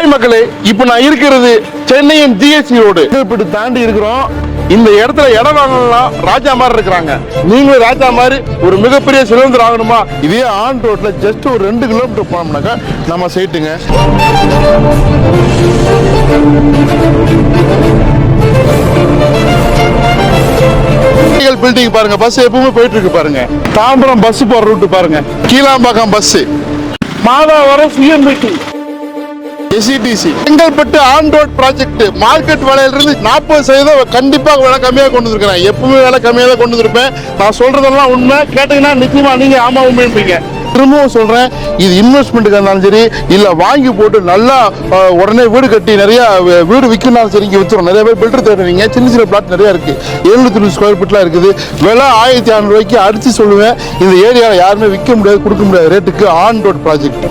Hi மக்களே, இப்போ நான் இருக்கிறது சென்னையின் ஜிஎஸ்டி ரோடு இப்படி தாண்டி இருக்கிறோம். இந்த இடத்துல இடம் வாங்கலாம் ராஜா மாதிரி இருக்கிறாங்க. நீங்களும் ராஜா மாதிரி ஒரு மிகப்பெரிய சுதந்திரம் ஆகணுமா? இதே ஆன் ரோட்ல ஜஸ்ட் ஒரு 2 கிலோமீட்டர் போனோம்னாக்கா நம்ம சைட்டுங்க. பில்டிங் பாருங்க, பஸ் எப்பவுமே போயிட்டு இருக்கு பாருங்க. தாம்பரம் பஸ் போற ரூட் பாருங்க, Kilambakkam bus, Madhavaram CMBT, SETC, Chengalpattu on road project. Market விலையிலிருந்து 40% கண்டிப்பாக விலை கம்மியாக கொண்டு வந்துருக்கிறேன். எப்பவுமே விலை கம்மியாக தான் கொண்டு வந்திருப்பேன். நான் சொல்றதெல்லாம் உண்மை. கேட்டீங்கன்னா நிச்சயமா நீங்க ஆமா உண்மைப்பீங்க. திரும்பவும் சொல்றேன், இது இன்வெஸ்ட்மெண்ட்டுக்கு இருந்தாலும் சரி, இல்ல வாங்கி போட்டு நல்லா உடனே வீடு கட்டி நிறைய வீடு விற்கணும் சரி, இங்கே வித்துரும். நிறைய பேர் பில்டர் தேடுறீங்க. சின்ன சின்ன பிளாட் நிறைய இருக்கு. 720 ஸ்கொயர் ஃபீட்லாம் இருக்குது. விலை 1500 ரூபாய்க்கு அடிச்சு சொல்லுவேன். இந்த ஏரியாவில் யாருமே விற்க முடியாது, கொடுக்க முடியாத ரேட்டுக்கு ஆன் ரோட் ப்ராஜெக்ட்.